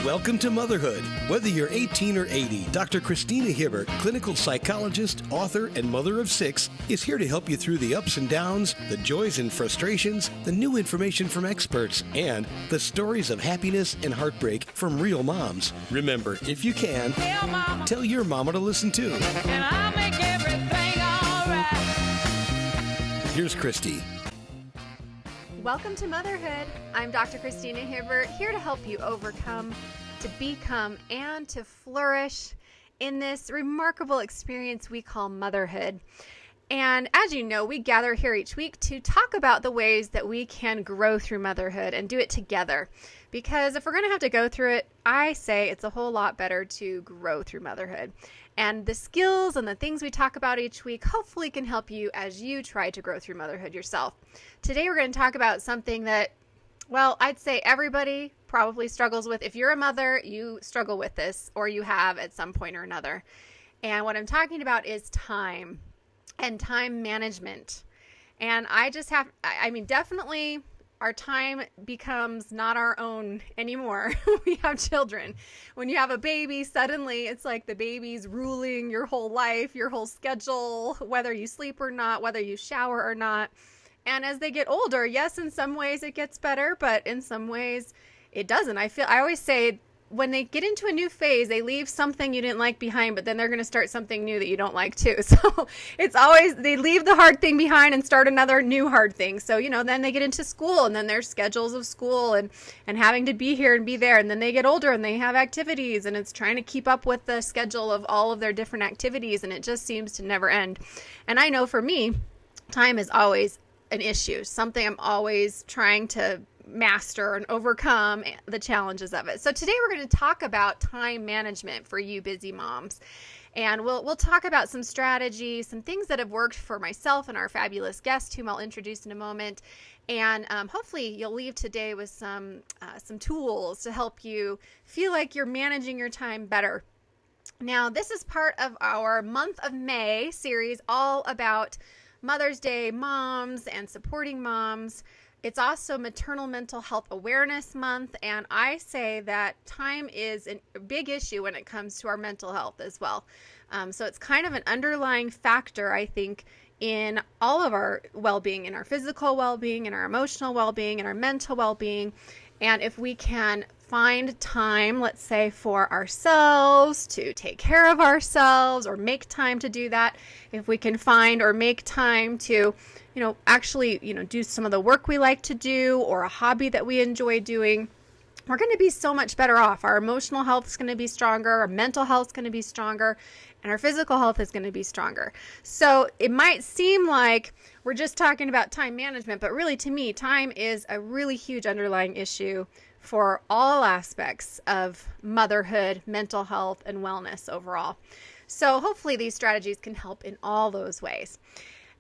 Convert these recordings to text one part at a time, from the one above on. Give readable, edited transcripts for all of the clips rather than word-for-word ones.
Welcome to Motherhood. Whether you're 18 or 80, Dr. Christina Hibbert, clinical psychologist, author, and mother of 6, is here to help you through the ups and downs, the joys and frustrations, the new information from experts, and the stories of happiness and heartbreak from real moms. Remember, if you can, tell your mama to listen too. And I'll make everything all right. Here's Christy. Welcome to Motherhood. I'm Dr. Christina Hibbert, here to help you overcome, to become, and to flourish in this remarkable experience we call motherhood. And as you know, we gather here each week to talk about the ways that we can grow through motherhood and do it together. Because if we're going to have to go through it, I say it's a whole lot better to grow through motherhood. And the skills and the things we talk about each week hopefully can help you as you try to grow through motherhood yourself. Today we're going to talk about something that, well, I'd say everybody probably struggles with. If you're a mother, you struggle with this, or you have at some point or another. And what I'm talking about is time and time management. And definitely our time becomes not our own anymore. We have children. When you have a baby, suddenly it's like the baby's ruling your whole life, your whole schedule, whether you sleep or not, whether you shower or not. And as they get older, yes, in some ways it gets better, but in some ways it doesn't. I always say when they get into a new phase, they leave something you didn't like behind, but then they're going to start something new that you don't like too. So it's always, they leave the hard thing behind and start another new hard thing. So, then they get into school, and then there's schedules of school and having to be here and be there. And then they get older and they have activities, and it's trying to keep up with the schedule of all of their different activities. And it just seems to never end. And I know for me, time is always an issue, something I'm always trying to master and overcome the challenges of it. So today we're going to talk about time management for you busy moms. And we'll talk about some strategies, some things that have worked for myself and our fabulous guest, whom I'll introduce in a moment. And hopefully you'll leave today with some tools to help you feel like you're managing your time better. Now, this is part of our month of May series, all about Mother's Day moms and supporting moms. It's also Maternal Mental Health Awareness Month, and I say that time is a big issue when it comes to our mental health as well. So it's kind of an underlying factor, I think, in all of our well-being, in our physical well-being, in our emotional well-being, in our mental well-being. And if we can find time, let's say, for ourselves, to take care of ourselves, or make time to do that, if we can find or make time to actually, do some of the work we like to do, or a hobby that we enjoy doing, we're going to be so much better off. Our emotional health is going to be stronger, our mental health is going to be stronger, and our physical health is going to be stronger. So it might seem like we're just talking about time management, but really, to me, time is a really huge underlying issue for all aspects of motherhood, mental health, and wellness overall. So hopefully these strategies can help in all those ways.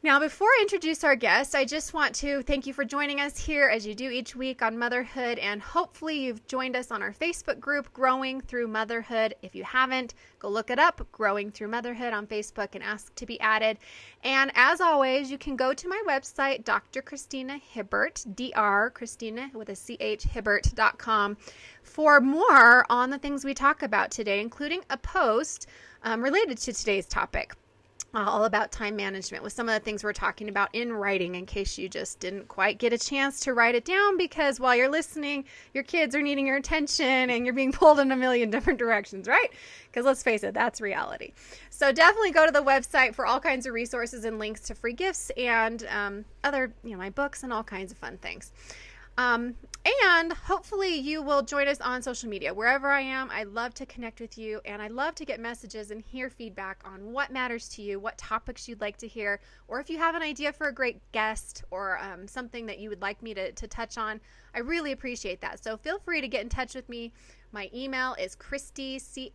Now, before I introduce our guest, I just want to thank you for joining us here as you do each week on Motherhood, and hopefully you've joined us on our Facebook group, Growing Through Motherhood. If you haven't, go look it up, Growing Through Motherhood on Facebook, and ask to be added. And as always, you can go to my website, Dr. Christina Hibbert, Dr. Christina with a CH, Hibbert.com, for more on the things we talk about today, including a post related to today's topic. All about time management with some of the things we're talking about in writing, in case you just didn't quite get a chance to write it down because while you're listening, your kids are needing your attention and you're being pulled in a million different directions, right? Because let's face it, that's reality. So definitely go to the website for all kinds of resources and links to free gifts and other, my books and all kinds of fun things. And hopefully you will join us on social media. Wherever I am, I love to connect with you, and I love to get messages and hear feedback on what matters to you, what topics you'd like to hear, or if you have an idea for a great guest or something that you would like me to touch on. I really appreciate that. So feel free to get in touch with me. My email is Christy, Christi,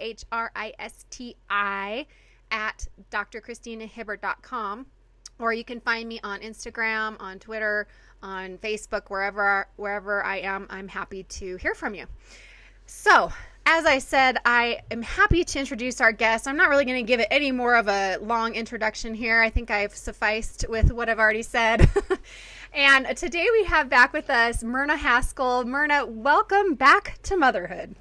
at drchristinahibbert.com. Or you can find me on Instagram, on Twitter, on Facebook, wherever I am. I'm happy to hear from you. So, as I said, I am happy to introduce our guest. I'm not really going to give it any more of a long introduction here. I think I've sufficed with what I've already said. And today we have back with us Myrna Haskell. Myrna, welcome back to Motherhood.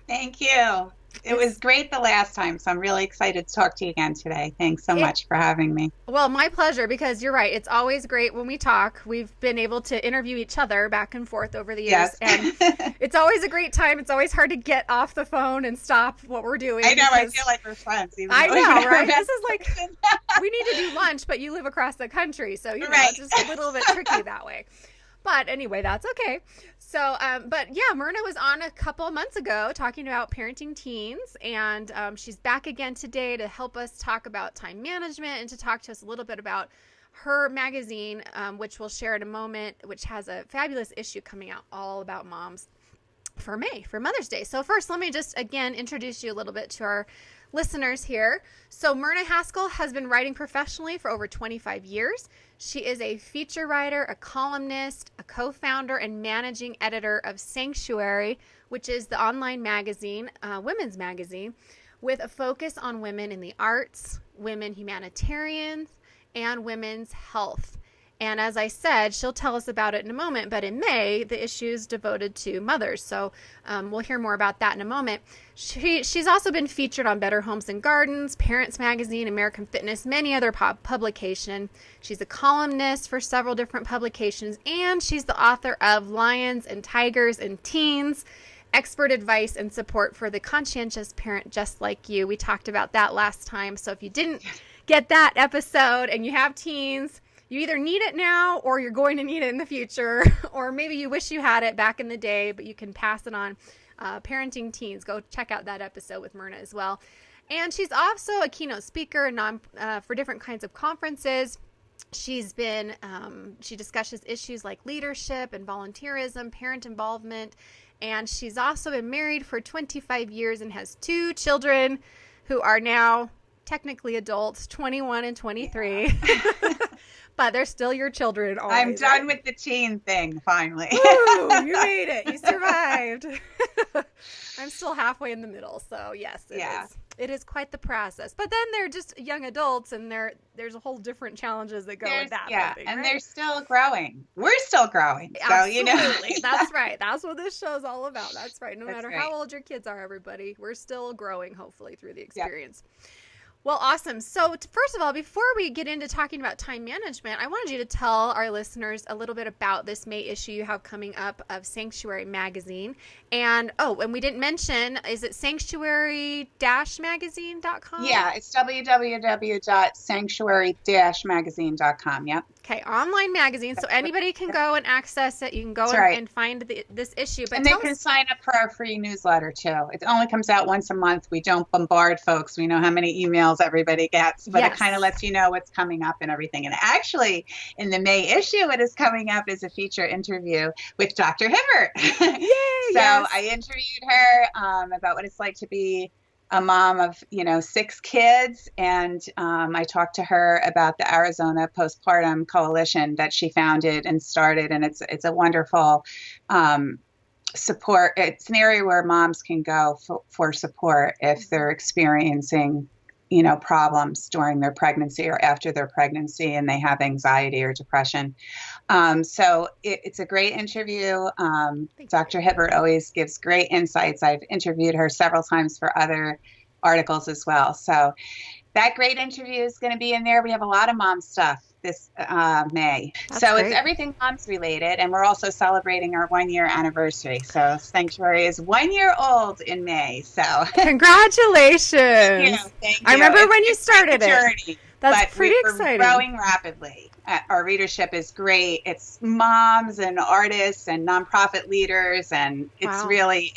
Thank you. It was great the last time, so I'm really excited to talk to you again today. Thanks so much for having me. Well, my pleasure, because you're right. It's always great when we talk. We've been able to interview each other back and forth over the years. Yes. And it's always a great time. It's always hard to get off the phone and stop what we're doing. I know. I feel like we're friends. I know, right? This is like, we need to do lunch, but you live across the country. So, you know, Right. it's just a little bit tricky that way. But anyway, that's okay. So, but yeah, Myrna was on a couple of months ago talking about parenting teens, and she's back again today to help us talk about time management and to talk to us a little bit about her magazine, which we'll share in a moment, which has a fabulous issue coming out all about moms for May, for Mother's Day. So first, let me just again introduce you a little bit to our listeners here. So Myrna Haskell has been writing professionally for over 25 years. She is a feature writer, a columnist, a co-founder and managing editor of Sanctuary, which is the online magazine, women's magazine, with a focus on women in the arts, women humanitarians, and women's health. And as I said, she'll tell us about it in a moment, but in May, the issue is devoted to mothers. So we'll hear more about that in a moment. She's also been featured on Better Homes and Gardens, Parents Magazine, American Fitness, many other publications. She's a columnist for several different publications, and she's the author of Lions and Tigers and Teens, expert advice and support for the conscientious parent just like you. We talked about that last time. So if you didn't get that episode and you have teens, you either need it now or you're going to need it in the future, or maybe you wish you had it back in the day, but you can pass it on. Parenting Teens, go check out that episode with Myrna as well. And she's also a keynote speaker for different kinds of conferences. She's been, she discusses issues like leadership and volunteerism, parent involvement, and she's also been married for 25 years and has 2 children who are now technically adults, 21 and 23. Yeah. But they're still your children always. I'm done with the teen thing, finally. Woo, you made it. You survived. I'm still halfway in the middle, so yes, it is quite the process. But then they're just young adults, and there's a whole different challenges that go with that. Yeah, thing, and right? they're still growing. We're still growing. So, Absolutely. you know. That's right. That's what this show's all about. That's right. No That's matter right. how old your kids are, everybody, we're still growing, hopefully, through the experience. Yep. Well, awesome. So first of all, before we get into talking about time management, I wanted you to tell our listeners a little bit about this May issue you have coming up of Sanctuary Magazine. And, and we didn't mention, is it sanctuary-magazine.com? Yeah, it's www.sanctuary-magazine.com. Yep. Okay, online magazine, so anybody can go and access it. You can go and find this issue. But and they can sign up for our free newsletter, too. It only comes out once a month. We don't bombard folks. We know how many emails everybody gets, but it kind of lets you know what's coming up and everything. And actually, in the May issue, it is coming up as a feature interview with Dr. Hibbert. Yay, So I interviewed her about what it's like to be a mom of, 6 kids. And I talked to her about the Arizona Postpartum Coalition that she founded and started. And it's a wonderful support. It's an area where moms can go for support if they're experiencing, problems during their pregnancy or after their pregnancy and they have anxiety or depression. So it's a great interview. Dr. Hibbert always gives great insights. I've interviewed her several times for other articles as well. So that great interview is going to be in there. We have a lot of mom stuff this May. That's great. It's everything moms related. And we're also celebrating our 1-year anniversary. So Sanctuary is 1 year old in May. So congratulations. Thank you. I remember when you started it. That's pretty exciting. We're growing rapidly. Our readership is great. It's moms and artists and nonprofit leaders. And it's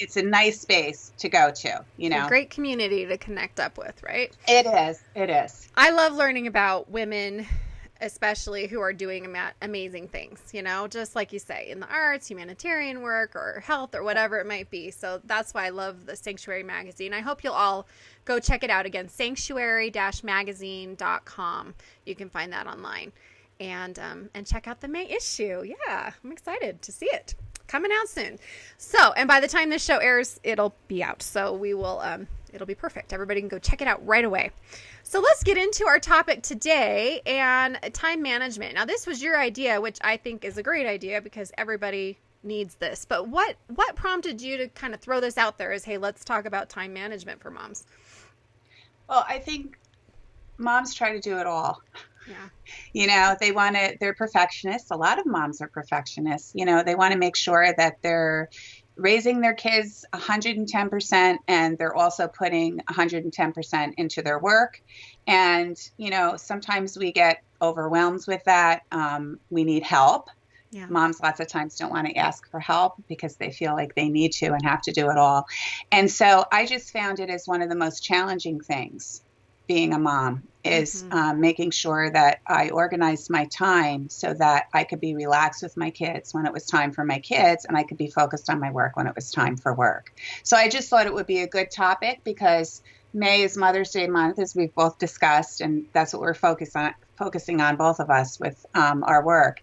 it's a nice space to go to, A great community to connect up with, right? It is. It is. I love learning about women, especially who are doing amazing things, just like you say, in the arts, humanitarian work, or health, or whatever it might be. So that's why I love the Sanctuary Magazine. I hope you'll all go check it out. Again, sanctuary-magazine.com. You can find that online. And check out the May issue. Yeah, I'm excited to see it. Coming out soon. So, and by the time this show airs, it'll be out. So we will, it'll be perfect. Everybody can go check it out right away. So let's get into our topic today and time management. Now, this was your idea, which I think is a great idea because everybody needs this. But what prompted you to kind of throw this out there as, hey, let's talk about time management for moms? Well, I think moms try to do it all. Yeah. They're perfectionists. A lot of moms are perfectionists. They want to make sure that they're raising their kids 110%, and they're also putting 110% into their work. And, sometimes we get overwhelmed with that. We need help. Yeah. Moms lots of times don't want to ask for help because they feel like they need to and have to do it all. And so I just found it as one of the most challenging things being a mom is making sure that I organized my time so that I could be relaxed with my kids when it was time for my kids, and I could be focused on my work when it was time for work. So I just thought it would be a good topic because May is Mother's Day month, as we've both discussed, and that's what we're focusing on, both of us, with our work.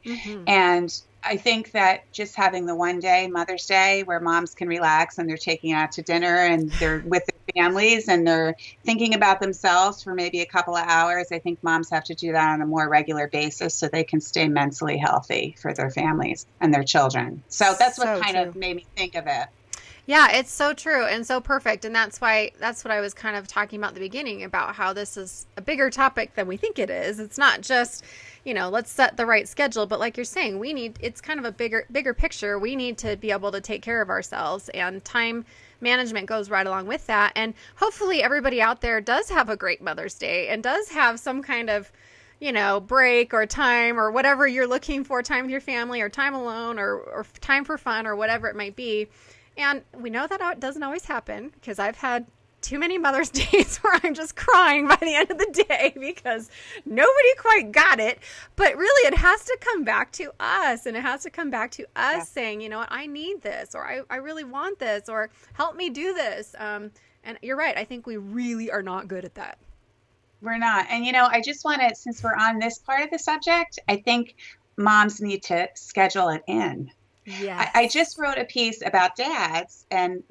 And I think that just having the one day, Mother's Day, where moms can relax and they're taking out to dinner and they're with their families and they're thinking about themselves for maybe a couple of hours, I think moms have to do that on a more regular basis so they can stay mentally healthy for their families and their children. So that's what kind of made me think of it. Yeah, it's so true and so perfect. And that's what I was kind of talking about at the beginning about how this is a bigger topic than we think it is. It's not just, let's set the right schedule, but like you're saying, it's kind of a bigger picture. We need to be able to take care of ourselves, and time management goes right along with that. And hopefully everybody out there does have a great Mother's Day and does have some kind of break or time or whatever you're looking for, time with your family or time alone or time for fun or whatever it might be. And we know that doesn't always happen because I've had too many Mother's Days where I'm just crying by the end of the day because nobody quite got it. But really, it has to come back to us, and it has to come back to us saying, I need this, or I really want this, or help me do this. And you're right. I think we really are not good at that. We're not. And, I just want to, since we're on this part of the subject, I think moms need to schedule it in. Yes. I just wrote a piece about dads and,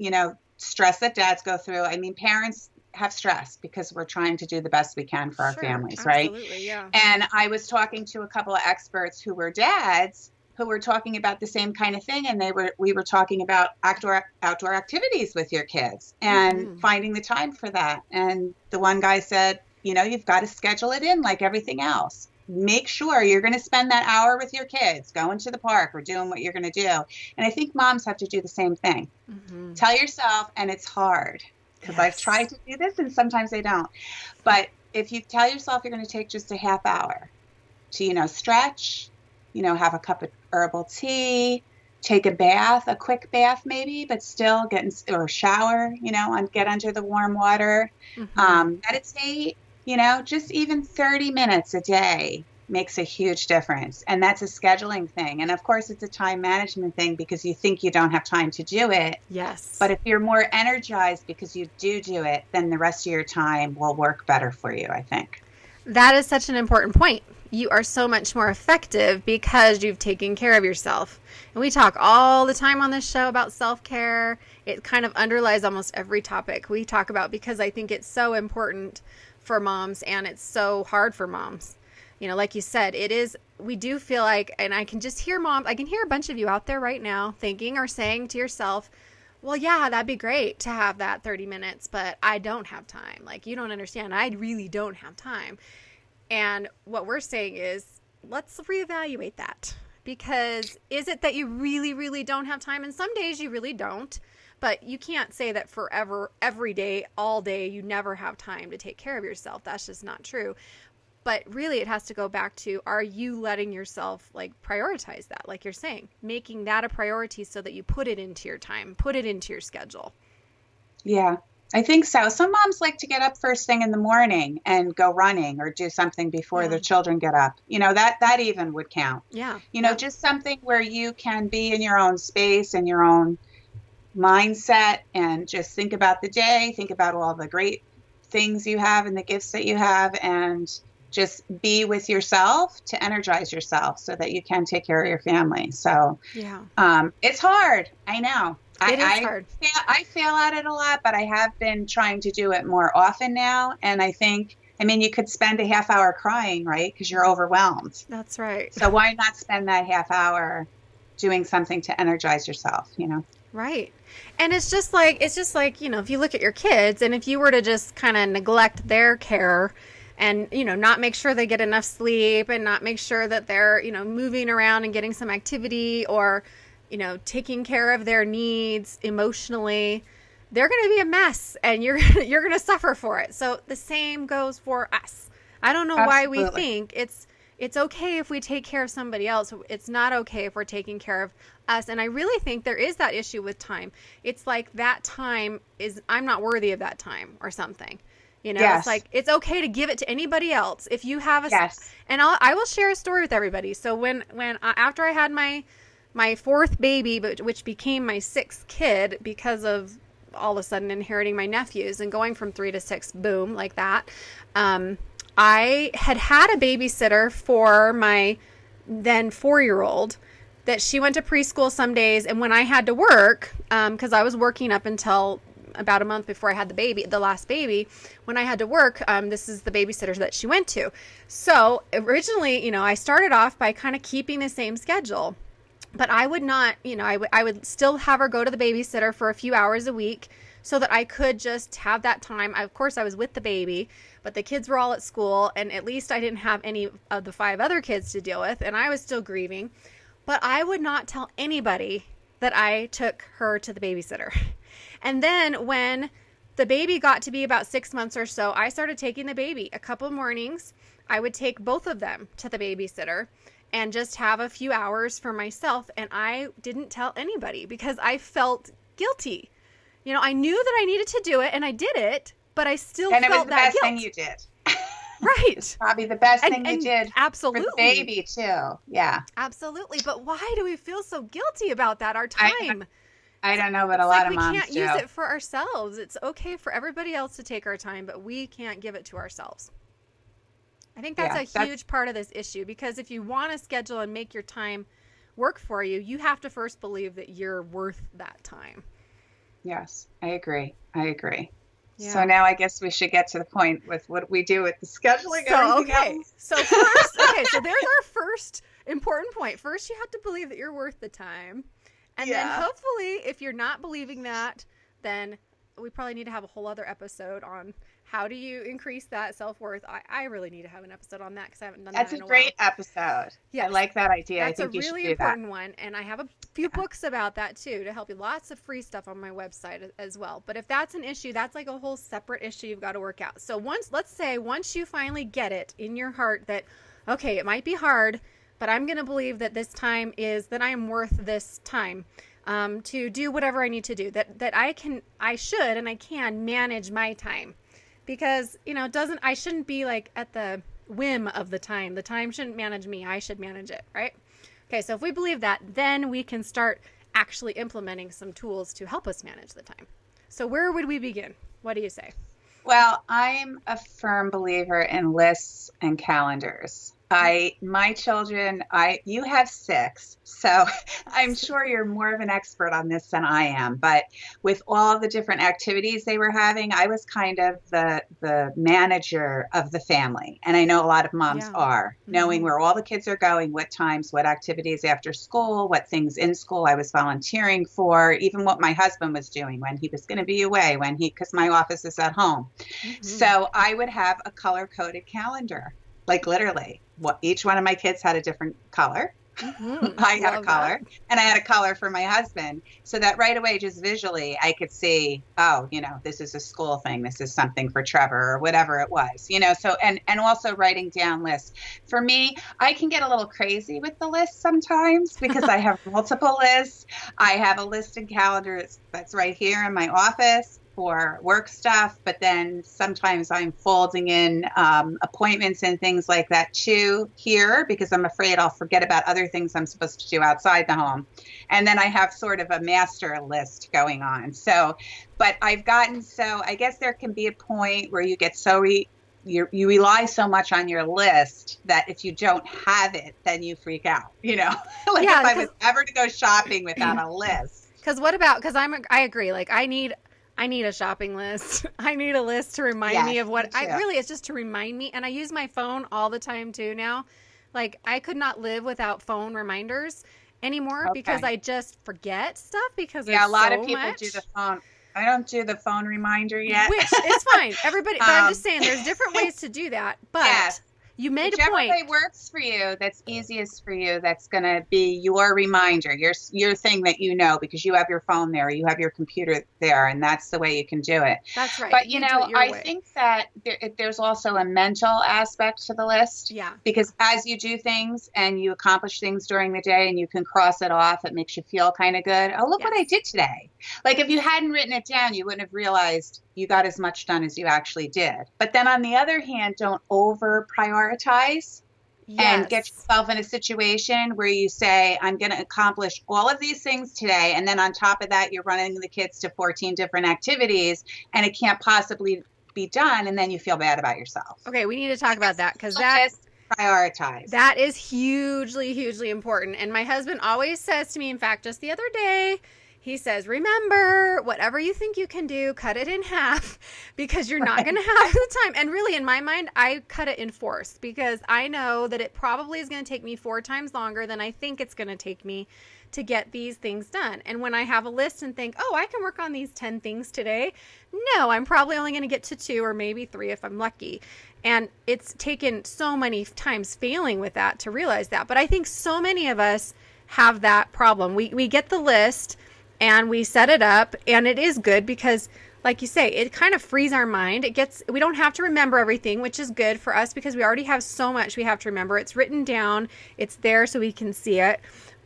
stress that dads go through. I mean, parents have stress because we're trying to do the best we can for our families, right? Absolutely, yeah. And I was talking to a couple of experts who were dads who were talking about the same kind of thing. And we were talking about outdoor activities with your kids and finding the time for that. And the one guy said, you've got to schedule it in like everything else. Make sure you're going to spend that hour with your kids, going to the park or doing what you're going to do. And I think moms have to do the same thing. Tell yourself, and it's hard because I've tried to do this and sometimes I don't. But if you tell yourself you're going to take just a half hour to, stretch, have a cup of herbal tea, take a bath, a quick bath maybe, but still or shower, get under the warm water, meditate. Just even 30 minutes a day makes a huge difference. And that's a scheduling thing. And of course, it's a time management thing because you think you don't have time to do it. Yes. But if you're more energized because you do it, then the rest of your time will work better for you, I think. That is such an important point. You are so much more effective because you've taken care of yourself. And we talk all the time on this show about self-care. It kind of underlies almost every topic we talk about because I think it's so important for moms and it's so hard for moms. Like you said, we do feel like, and I can just hear moms, I can hear a bunch of you out there right now thinking or saying to yourself, well, yeah, that'd be great to have that 30 minutes, but I don't have time. Like, you don't understand. I really don't have time. And what we're saying is, let's reevaluate that. Because is it that you really, really don't have time? And some days you really don't. But you can't say that forever, every day, all day, you never have time to take care of yourself. That's just not true. But really, it has to go back to, are you letting yourself prioritize that? Like you're saying, making that a priority so that you put it into your time, put it into your schedule. Yeah, I think so. Some moms like to get up first thing in the morning and go running or do something before their children get up. That even would count. Yeah. Just something where you can be in your own space and your own mindset and just think about the day, think about all the great things you have and the gifts that you have, and just be with yourself to energize yourself so that you can take care of your family. So it's hard. I know. It is hard. I fail at it a lot, but I have been trying to do it more often now. And I think, you could spend a half hour crying, right? Because you're overwhelmed. That's right. So why not spend that half hour doing something to energize yourself, Right. And it's just like, if you look at your kids and if you were to just kind of neglect their care and, not make sure they get enough sleep and not make sure that they're, moving around and getting some activity or, taking care of their needs emotionally, they're going to be a mess and you're going to suffer for it. So the same goes for us. I don't know why we think it's okay if we take care of somebody else. It's not okay if we're taking care of us. And I really think there is that issue with time. It's like that time I'm not worthy of that time or something. It's like, it's okay to give it to anybody else. If you have and I will share a story with everybody. So when after I had my fourth baby, which became my sixth kid because of all of a sudden inheriting my nephews and going from 3 to 6, boom, like that. I had a babysitter for my then 4-year-old that she went to preschool some days. And when I had to work, because I was working up until about a month before I had the last baby, when I had to work, this is the babysitter that she went to. So originally, I started off by kind of keeping the same schedule, but I would not, I would still have her go to the babysitter for a few hours a week so that I could just have that time. Of course, I was with the baby, but the kids were all at school, and at least I didn't have any of the 5 other kids to deal with, and I was still grieving. But I would not tell anybody that I took her to the babysitter. And then when the baby got to be about 6 months or so, I started taking the baby. A couple mornings, I would take both of them to the babysitter and just have a few hours for myself, and I didn't tell anybody because I felt guilty. I knew that I needed to do it, and I did it, but I still felt that guilt. And it was the best thing you did. Right. It's probably the best thing you did. Absolutely. For the baby, too. Yeah. Absolutely. But why do we feel so guilty about that, our time? I don't know, but a lot of moms do. We can't use it for ourselves. It's okay for everybody else to take our time, but we can't give it to ourselves. I think that's a huge part of this issue, because if you want to schedule and make your time work for you, you have to first believe that you're worth that time. Yes, I agree. Yeah. So now I guess we should get to the point with what we do with the scheduling. So first, so there's our first important point. First, you have to believe that you're worth the time. And then hopefully, if you're not believing that, then we probably need to have a whole other episode on how do you increase that self-worth. I really need to have an episode on that because I haven't done that in a while. That's a great episode. Yes. I like that idea. That's I think a really important one. And I have a few books about that too to help you. Lots of free stuff on my website as well. But if that's an issue, that's like a whole separate issue you've got to work out. So once you finally get it in your heart that, okay, it might be hard, but I'm going to believe that this time is that I am worth this time. To do whatever I need to do, that I should and I can manage my time, because I shouldn't be like at the whim of the time. The time shouldn't manage me. I should manage it, right? Okay, so if we believe that, then we can start actually implementing some tools to help us manage the time. So where would we begin? What do you say? Well, I'm a firm believer in lists and calendars. My children, you have 6, so I'm sure you're more of an expert on this than I am. But with all the different activities they were having, I was kind of the manager of the family. And I know a lot of moms are, knowing where all the kids are going, what times, what activities after school, what things in school I was volunteering for, even what my husband was doing when he was going to be away, because my office is at home. Mm-hmm. So I would have a color-coded calendar, like literally. Each one of my kids had a different color. Mm-hmm. I had a color, and I had a color for my husband, so that right away, just visually, I could see, this is a school thing. This is something for Trevor or whatever it was, so, and also writing down lists. For me, I can get a little crazy with the lists sometimes because I have multiple lists. I have a list and calendar that's right here in my office for work stuff, but then sometimes I'm folding in appointments and things like that too here, because I'm afraid I'll forget about other things I'm supposed to do outside the home. And then I have sort of a master list going on. So, but I've gotten I guess there can be a point where you get you rely so much on your list that if you don't have it, then you freak out, if I was ever to go shopping without a list. Because I agree. Like I need a shopping list. I need a list to remind me of what it's just to remind me. And I use my phone all the time too now. Like I could not live without phone reminders. anymore because I just forget stuff because there's a lot so of people much. do the phone. I don't do the phone reminder yet. Which is fine. Everybody, but I'm just saying there's different ways to do that. But Yes. you made Whichever a point. way works for you, that's easiest for you, that's going to be your reminder, your thing that you know, because you have your phone there, you have your computer there, and that's the way you can do it. That's right. But, You do it your I way. think that there's also a mental aspect to the list. Yeah. Because as you do things and you accomplish things during the day and you can cross it off, it makes you feel kind of good. Oh, look what I did today. Like if you hadn't written it down, you wouldn't have realized you got as much done as you actually did. But then on the other hand, don't over prioritize. And get yourself in a situation where you say, I'm going to accomplish all of these things today. And then on top of that, you're running the kids to 14 different activities and it can't possibly be done. And then you feel bad about yourself. Okay, we need to talk about that because just prioritize. That is hugely, hugely important. And my husband always says to me, in fact, just the other day, he says, remember, whatever you think you can do, cut it in half because you're not going to have the time. And really, in my mind, I cut it in fourths because I know that it probably is going to take me 4 times longer than I think it's going to take me to get these things done. And when I have a list and think, oh, I can work on these 10 things today, no, I'm probably only going to get to 2 or maybe 3 if I'm lucky. And it's taken so many times failing with that to realize that. But I think so many of us have that problem. We get the list and we set it up, and it is good because, like you say, it kind of frees our mind. We don't have to remember everything, which is good for us because we already have so much we have to remember. It's written down. It's there so we can see it.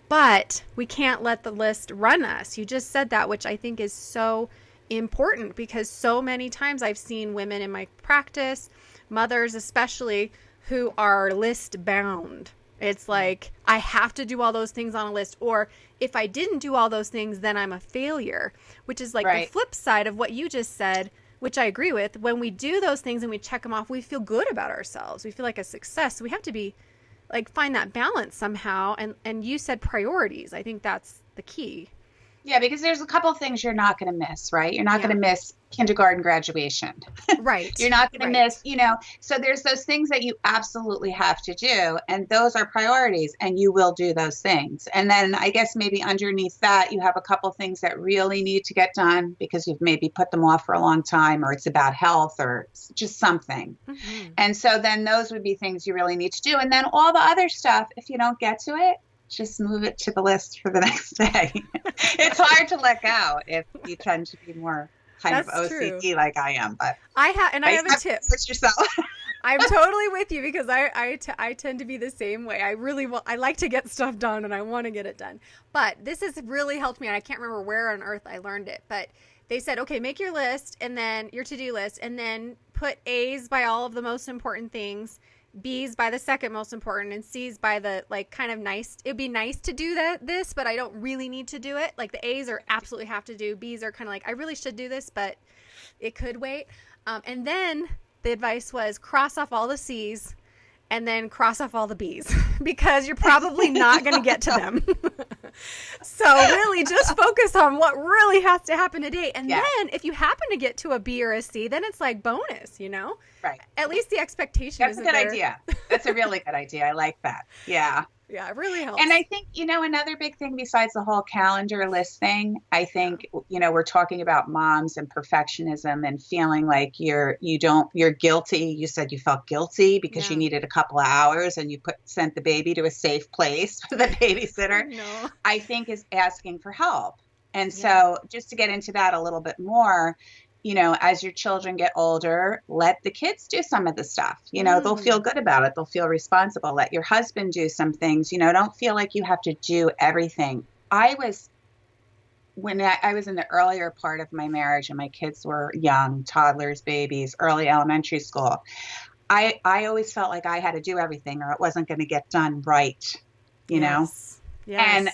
But we can't let the list run us. You just said that, which I think is so important because so many times I've seen women in my practice, mothers especially, who are list bound. It's like, I have to do all those things on a list, or if I didn't do all those things, then I'm a failure, which is like the flip side of what you just said, which I agree with. When we do those things and we check them off, we feel good about ourselves. We feel like a success. So we have to be like, find that balance somehow. And you said priorities. I think that's the key. Yeah, because there's a couple of things you're not going to miss, right? You're not going to miss kindergarten graduation. Right. You're not going to miss, so there's those things that you absolutely have to do. And those are priorities and you will do those things. And then I guess maybe underneath that, you have a couple of things that really need to get done because you've maybe put them off for a long time, or it's about health or just something. Mm-hmm. And so then those would be things you really need to do. And then all the other stuff, if you don't get to it, just move it to the list for the next day. It's hard to let go if you tend to be more kind of OCD like I am. But I have a tip. Push yourself. I'm totally with you because I tend to be the same way. I like to get stuff done and I want to get it done. But this has really helped me, and I can't remember where on earth I learned it. But they said, okay, make your list and then your to-do list, and then put A's by all of the most important things, B's by the second most important, and C's by the kind of nice. It'd be nice to do this, but I don't really need to do it. Like the A's are absolutely have to do. B's are kind of like, I really should do this, but it could wait. And then the advice was cross off all the C's and then cross off all the B's because you're probably not going to get to them. So really just focus on what really has to happen today. And then if you happen to get to a B or a C, then it's like bonus, Right. At least the expectation is there. That's a good idea. That's a really good idea. I like that. Yeah. Yeah, it really helps. And I think, another big thing besides the whole calendar list thing, I think, we're talking about moms and perfectionism and feeling like you're guilty. You said you felt guilty because you needed a couple of hours and you sent the baby to a safe place for the babysitter. No. I think is asking for help. And so just to get into that a little bit more, as your children get older, let the kids do some of the stuff. They'll feel good about it. They'll feel responsible. Let your husband do some things. Don't feel like you have to do everything. When I was in the earlier part of my marriage and my kids were young, toddlers, babies, early elementary school, I always felt like I had to do everything or it wasn't going to get done right, know? Yes. And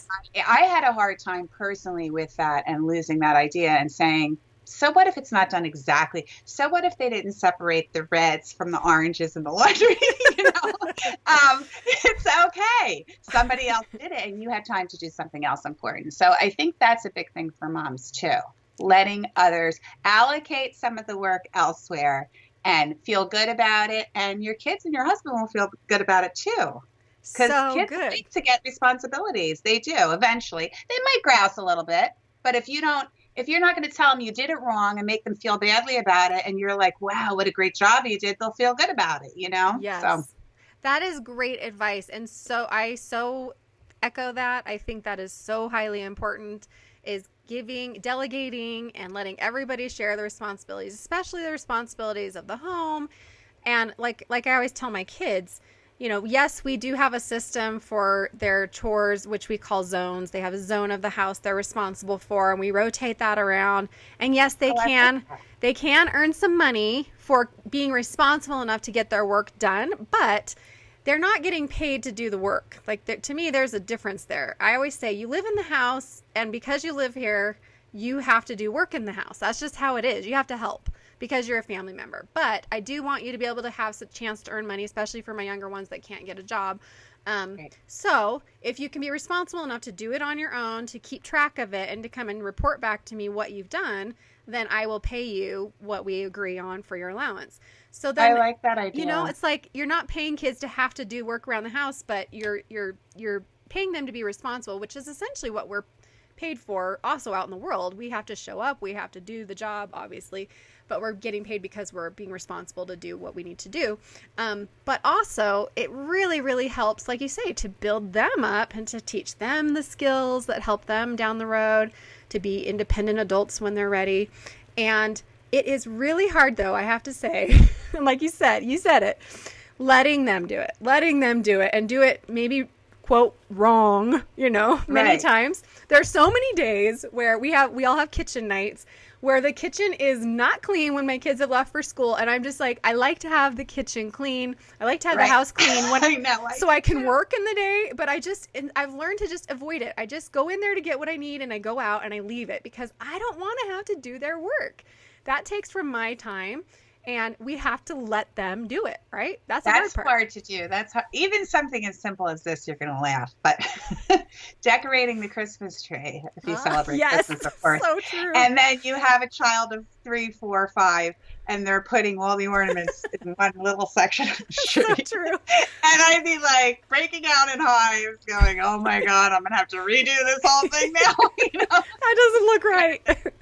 I had a hard time personally with that and losing that idea and saying, so what if it's not done exactly? So what if they didn't separate the reds from the oranges in the laundry? It's okay. Somebody else did it and you had time to do something else important. So I think that's a big thing for moms too. Letting others allocate some of the work elsewhere and feel good about it. And your kids and your husband will feel good about it too. Because So kids good. like to get responsibilities. They do eventually. They might grouse a little bit, but if you're not going to tell them you did it wrong and make them feel badly about it, and you're like, wow, what a great job you did, they'll feel good about it, Yes. So That is great advice. And so I so echo that. I think that is so highly important, is delegating and letting everybody share the responsibilities, especially the responsibilities of the home. And like I always tell my kids, yes, we do have a system for their chores, which we call zones. They have a zone of the house they're responsible for, and we rotate that around. And yes, they can earn some money for being responsible enough to get their work done, but they're not getting paid to do the work. Like, to me, there's a difference there. I always say, you live in the house, and because you live here, you have to do work in the house. That's just how it is. You have to help because you're a family member. But I do want you to be able to have a chance to earn money, especially for my younger ones that can't get a job. So if you can be responsible enough to do it on your own, to keep track of it, and to come and report back to me what you've done, then I will pay you what we agree on for your allowance. So then, I like that idea. it's like you're not paying kids to have to do work around the house, but you're paying them to be responsible, which is essentially what we're paid for also out in the world. We have to show up, we have to do the job, obviously, but we're getting paid because we're being responsible to do what we need to do. But also, it really, really helps, like you say, to build them up and to teach them the skills that help them down the road to be independent adults when they're ready. And it is really hard, though, I have to say, like you said it, letting them do it and do it maybe, quote, wrong, many Right. times. There are so many days where we all have kitchen nights where the kitchen is not clean when my kids have left for school. And I'm just like, I like to have the kitchen clean. I like to have the house clean when, I know, so I can work in the day. But I've learned to just avoid it. I just go in there to get what I need and I go out and I leave it because I don't want to have to do their work. That takes from my time. And we have to let them do it, right? That's the hard part. Hard to do. That's even something as simple as this. You're going to laugh, but decorating the Christmas tree if you celebrate Christmas, of course. So true. And then you have a child of 3, 4, 5, and they're putting all the ornaments in one little section of the tree. So true. And I'd be like breaking out in hives, going, "Oh my God, I'm going to have to redo this whole thing now." That doesn't look right.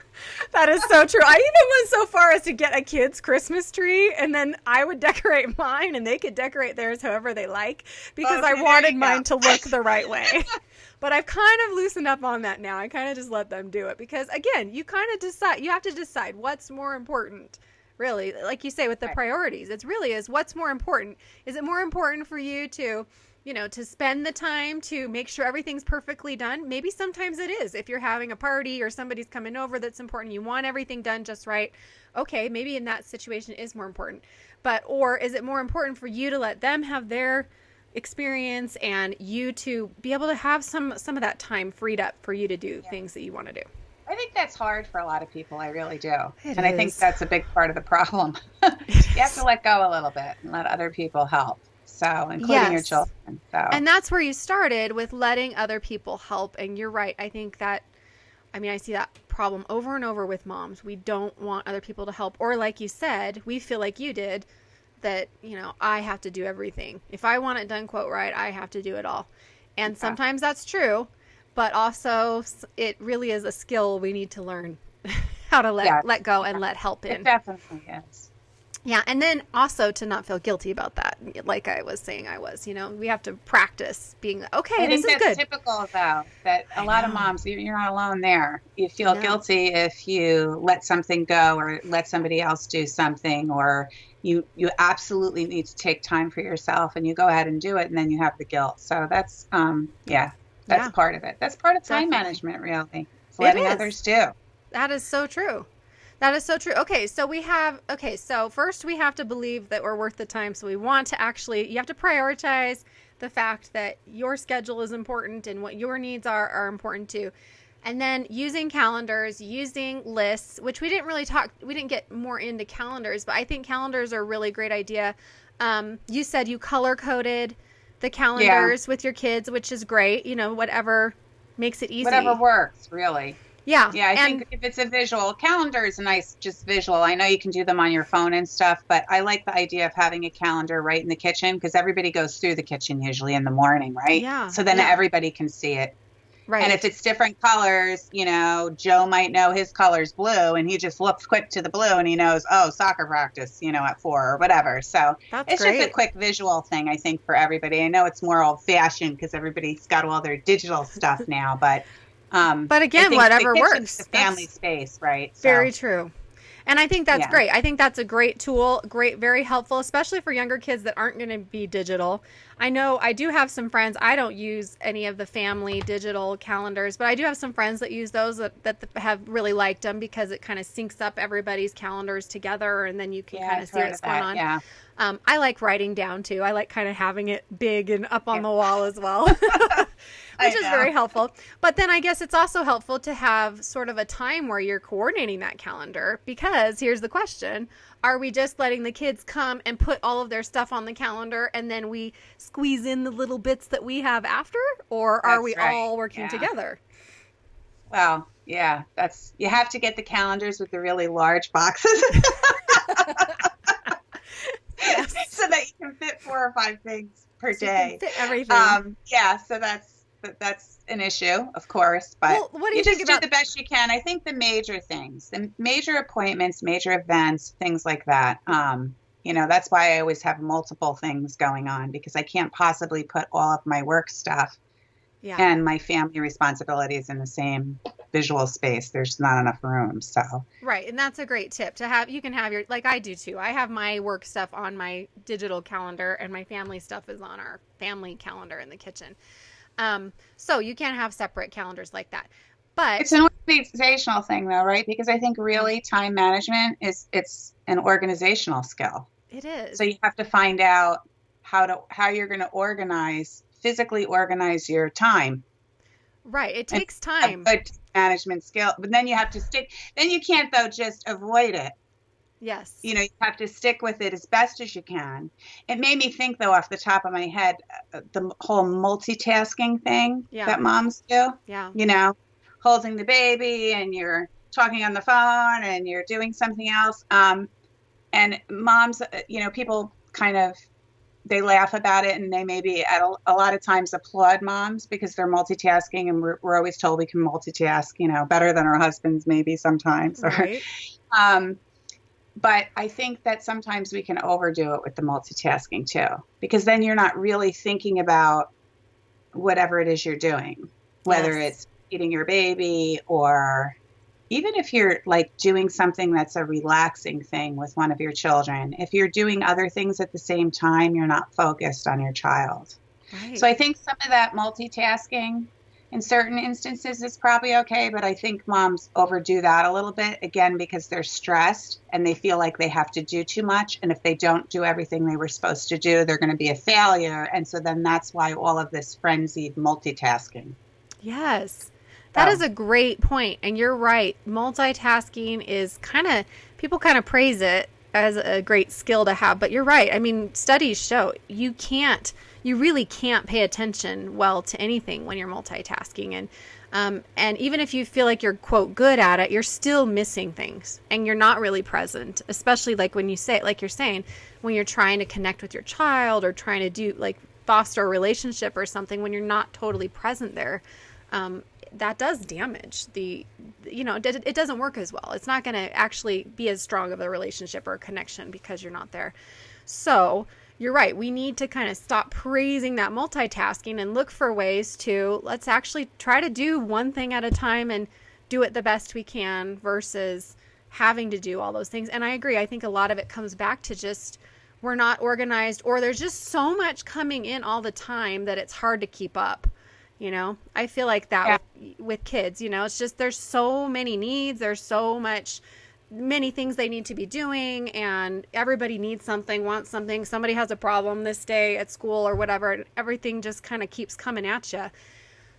That is so true. I even went so far as to get a kid's Christmas tree, and then I would decorate mine, and they could decorate theirs however they like, because I wanted mine to look the right way. But I've kind of loosened up on that now. I kind of just let them do it, because, again, you have to decide what's more important, really. Like you say, with the priorities, it really is what's more important. Is it more important for you to to spend the time to make sure everything's perfectly done? Maybe sometimes it is. If you're having a party or somebody's coming over that's important, you want everything done just right. Okay, maybe in that situation it is more important. Or is it more important for you to let them have their experience and you to be able to have some of that time freed up for you to do things that you want to do? I think that's hard for a lot of people. I really do. It I think is. that's a big part of the problem. You have to let go a little bit and let other people help. So, including your children. So. And that's where you started, with letting other people help. And you're right. I think that, I see that problem over and over with moms. We don't want other people to help. Or like you said, we feel like you did, that, I have to do everything. If I want it done, quote, right, I have to do it all. And sometimes that's true. But also, it really is a skill we need to learn how to let go and let help in. It definitely is. Yeah, and then also to not feel guilty about that, like I was saying we have to practice being, okay, this is good. I think that's typical, though, that a lot of moms, you're not alone there. You feel guilty if you let something go or let somebody else do something, or you absolutely need to take time for yourself and you go ahead and do it, and then you have the guilt. So that's, that's part of it. That's part of time management, really. It's letting others do. That is so true. That is so true. Okay, so first we have to believe that we're worth the time. So you have to prioritize the fact that your schedule is important and what your needs are important too. And then using calendars, using lists, which we didn't get more into calendars, but I think calendars are a really great idea. You said you color coded the calendars with your kids, which is great. Whatever makes it easy. Whatever works, really. Yeah. Yeah, I think if it's a visual, calendar is nice, just visual. I know you can do them on your phone and stuff, but I like the idea of having a calendar right in the kitchen because everybody goes through the kitchen usually in the morning, right? Yeah. So then everybody can see it. Right. And if it's different colors, you know, Joe might know his color's blue and he just looks quick to the blue and he knows, oh, soccer practice, you know, at 4 or whatever. So it's just a quick visual thing, I think, for everybody. I know it's more old fashioned because everybody's got all their digital stuff now, but again, whatever works. The family space, right? So, very true. And I think that's great. I think that's a great tool, very helpful, especially for younger kids that aren't going to be digital. I know I do have some friends. I don't use any of the family digital calendars, but I do have some friends that use those that have really liked them because it kind of syncs up everybody's calendars together, and then you can kind of see what's going on. Yeah. I like writing down too. I like kind of having it big and up on the wall as well. Which is very helpful. But then I guess it's also helpful to have sort of a time where you're coordinating that calendar, because here's the question. Are we just letting the kids come and put all of their stuff on the calendar and then we squeeze in the little bits that we have after? Or are we all working together? Well, yeah, you have to get the calendars with the really large boxes. Yes. So that you can fit 4 or 5 things per day. You can fit everything. So that's an issue, of course, but what do you think just do the best you can. I think the major things, the major appointments, major events, things like that. You know, that's why I always have multiple things going on, because I can't possibly put all of my work stuff and my family responsibilities in the same visual space. There's not enough room. So right, and that's a great tip to have. You can have your, like I do too. I have my work stuff on my digital calendar, and my family stuff is on our family calendar in the kitchen. So you can have separate calendars like that. But it's an organizational thing though, right? Because I think really time management it's an organizational skill. It is. So you have to find out how you're going to physically organize your time. Right. It takes time. A good management skill, but then you have to stick. Then you can't though just avoid it. Yes. You know, you have to stick with it as best as you can. It made me think, though, off the top of my head, the whole multitasking thing that moms do. Yeah. You know, holding the baby and you're talking on the phone and you're doing something else. And moms, you know, people kind of, they laugh about it, and they maybe a lot of times applaud moms because they're multitasking, and we're always told we can multitask, you know, better than our husbands maybe sometimes. Right. But I think that sometimes we can overdo it with the multitasking too, because then you're not really thinking about whatever it is you're doing, whether it's feeding your baby, or even if you're like doing something that's a relaxing thing with one of your children. If you're doing other things at the same time, you're not focused on your child. Right. So I think some of that multitasking in certain instances is probably okay, but I think moms overdo that a little bit, again, because they're stressed and they feel like they have to do too much. And if they don't do everything they were supposed to do, they're going to be a failure. And so then that's why all of this frenzied multitasking. Yes, that is a great point. And you're right. Multitasking is people kind of praise it as a great skill to have, but you're right. I mean, studies show you really can't pay attention well to anything when you're multitasking. And even if you feel like you're, quote, good at it, you're still missing things and you're not really present, especially like when you say, like you're saying, when you're trying to connect with your child or trying to do like foster a relationship or something, when you're not totally present there, that does damage it doesn't work as well. It's not going to actually be as strong of a relationship or a connection because you're not there. So you're right. We need to kind of stop praising that multitasking and look for ways to, let's actually try to do one thing at a time and do it the best we can versus having to do all those things. And I agree. I think a lot of it comes back to just we're not organized, or there's just so much coming in all the time that it's hard to keep up. You know, I feel like that with kids, you know, it's just there's so many needs. There's many things they need to be doing, and everybody needs something, wants something. Somebody has a problem this day at school or whatever, and everything just kind of keeps coming at you.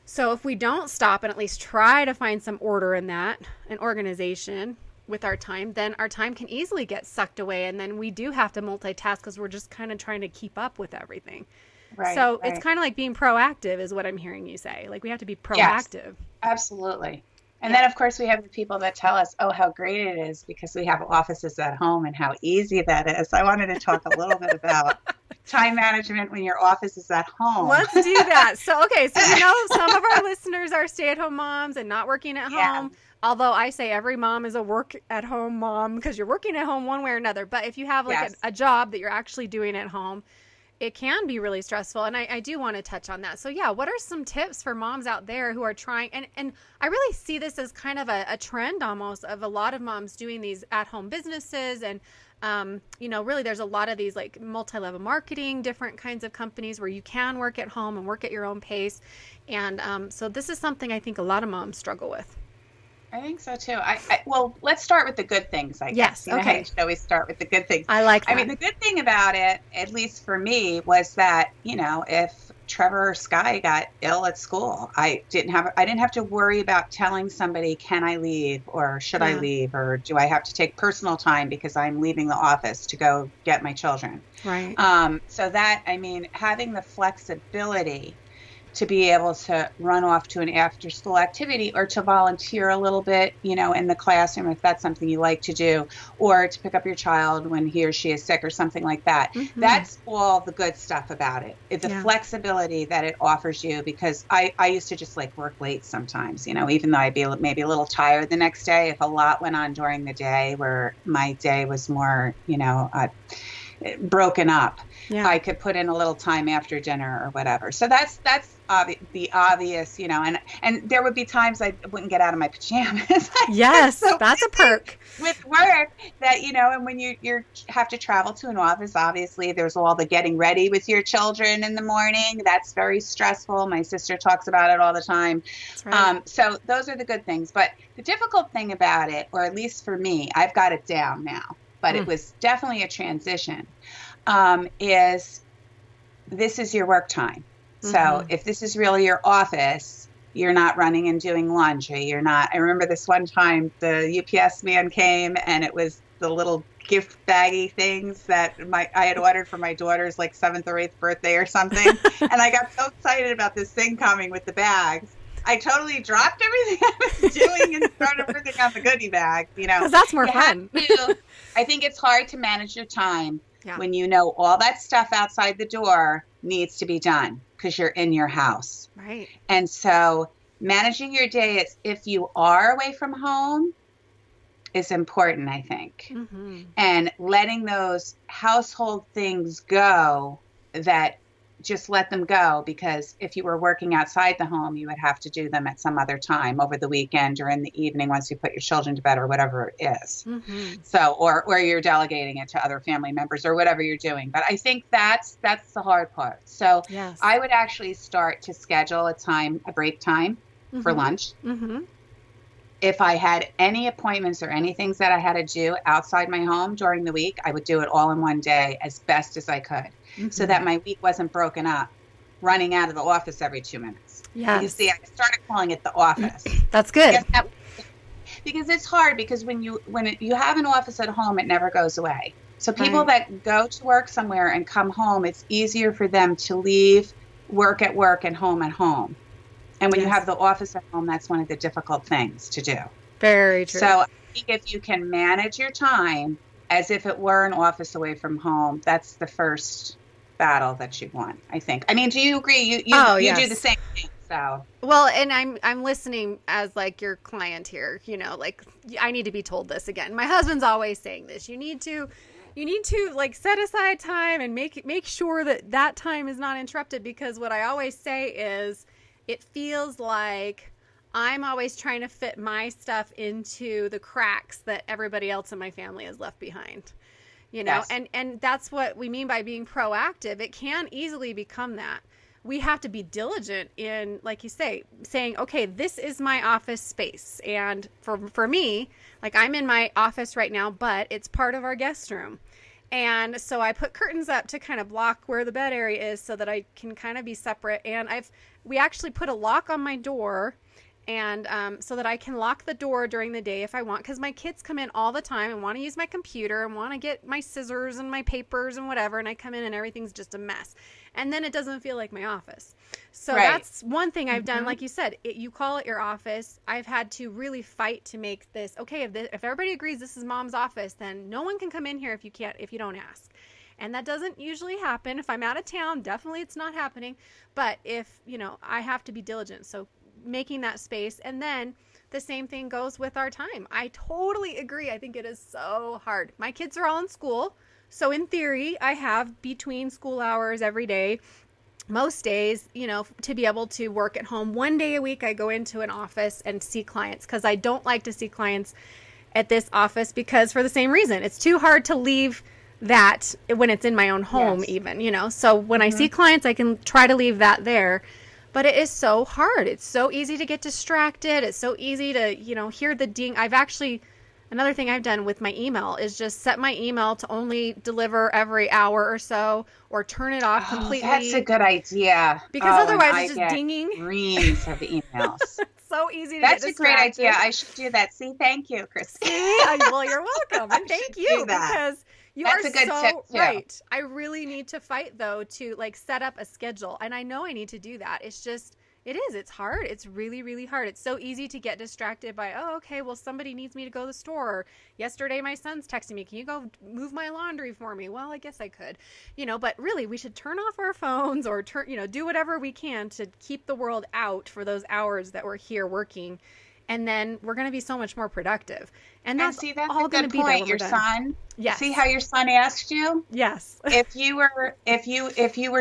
So if we don't stop and at least try to find some order in that, an organization with our time, then our time can easily get sucked away. And then we do have to multitask because we're just kind of trying to keep up with everything. Right, so it's kind of like being proactive is what I'm hearing you say. Like we have to be proactive. Yes, absolutely. And then, of course, we have the people that tell us, oh, how great it is because we have offices at home and how easy that is. I wanted to talk a little bit about time management when your office is at home. Let's do that. So, okay. So, some of our listeners are stay-at-home moms and not working at home. Although I say every mom is a work-at-home mom because you're working at home one way or another. But if you have like a job that you're actually doing at home, it can be really stressful. And I do want to touch on that. So yeah, what are some tips for moms out there who are trying, and I really see this as kind of a trend almost of a lot of moms doing these at-home businesses. And, really there's a lot of these like multi-level marketing, different kinds of companies where you can work at home and work at your own pace. And so this is something I think a lot of moms struggle with. I think so too. Well, let's start with the good things, I guess. Yes, okay. You should always start with the good things. I like that. I mean, the good thing about it, at least for me, was that, if Trevor or Sky got ill at school, I didn't have to worry about telling somebody, can I leave or should I leave or do I have to take personal time because I'm leaving the office to go get my children. Right. So that, having the flexibility to be able to run off to an after school activity or to volunteer a little bit, in the classroom, if that's something you like to do, or to pick up your child when he or she is sick or something like that. Mm-hmm. That's all the good stuff about it. It's the flexibility that it offers you, because I used to just like work late sometimes, even though I'd be maybe a little tired the next day, if a lot went on during the day where my day was more, broken up. Yeah. I could put in a little time after dinner or whatever. So that's the obvious, and there would be times I wouldn't get out of my pajamas. Yes, so that's a perk. With work that, and when you have to travel to an office, obviously there's all the getting ready with your children in the morning. That's very stressful. My sister talks about it all the time. That's right. So those are the good things. But the difficult thing about it, or at least for me, I've got it down now, but it was definitely a transition, is this is your work time. So if this is really your office, you're not running and doing laundry. You're not. I remember this one time the UPS man came and it was the little gift baggy things that I had ordered for my daughter's like 7th or 8th birthday or something. And I got so excited about this thing coming with the bags. I totally dropped everything I was doing and started working on the goodie bag, Because that's more fun. I think it's hard to manage your time when all that stuff outside the door needs to be done because you're in your house. Right. And so managing your day if you are away from home is important, I think. Mm-hmm. And letting those household things go, that just let them go, because if you were working outside the home, you would have to do them at some other time over the weekend or in the evening once you put your children to bed or whatever it is. Mm-hmm. So, or you're delegating it to other family members or whatever you're doing. But I think that's the hard part. So I would actually start to schedule a break time for lunch. Mm-hmm. If I had any appointments or any things that I had to do outside my home during the week, I would do it all in one day as best as I could, so that my week wasn't broken up, running out of the office every 2 minutes. Yeah. You see, I started calling it the office. That's good. Because it's hard, because when you have an office at home, it never goes away. So people that go to work somewhere and come home, it's easier for them to leave work at work and home at home. And when you have the office at home, that's one of the difficult things to do. Very true. So I think if you can manage your time as if it were an office away from home, that's the first battle that you've won, I think. I mean, do you agree? You do the same thing. So. Well, and I'm listening as like your client here, like I need to be told this again. My husband's always saying this. You need to like set aside time and make sure that time is not interrupted, because what I always say is, it feels like I'm always trying to fit my stuff into the cracks that everybody else in my family has left behind, yes. And that's what we mean by being proactive. It can easily become that. We have to be diligent in, like you say, saying, okay, this is my office space. And for me, like I'm in my office right now, but it's part of our guest room. And so I put curtains up to kind of block where the bed area is so that I can kind of be separate. And we actually put a lock on my door, and so that I can lock the door during the day if I want, because my kids come in all the time and want to use my computer and want to get my scissors and my papers and whatever, and I come in and everything's just a mess, and then it doesn't feel like my office. So that's one thing I've done. Like you said, you call it your office. I've had to really fight to make this okay. If everybody agrees this is mom's office, then no one can come in here if you don't ask. And that doesn't usually happen. If I'm out of town, definitely it's not happening. But if, I have to be diligent. So making that space. And then the same thing goes with our time. I totally agree. I think it is so hard. My kids are all in school. So in theory, I have between school hours every day, most days, to be able to work at home. One day a week, I go into an office and see clients, because I don't like to see clients at this office, because for the same reason, it's too hard to leave that when it's in my own home, even, so when I see clients, I can try to leave that there, but it is so hard. It's so easy to get distracted. It's so easy to, hear the ding. Another thing I've done with my email is just set my email to only deliver every hour or so, or turn it off completely. That's a good idea. Because otherwise it's just dinging. Reams of emails. It's so easy to That's get a great distracted. idea. I should do that. See, thank you, Christine. Well, you're welcome. And thank you, because That's a good tip, too. Right. I really need to fight, though, to set up a schedule. And I know I need to do that. It's just, it's hard. It's really, really hard. It's so easy to get distracted by, okay, well, somebody needs me to go to the store. Yesterday, my son's texting me, can you go move my laundry for me? Well, I guess I could, but really we should turn off our phones, or do whatever we can to keep the world out for those hours that we're here working. And then we're going to be so much more productive. And that's all going to be there when your we're done. son. Yes. See how your son asked you? Yes. If you were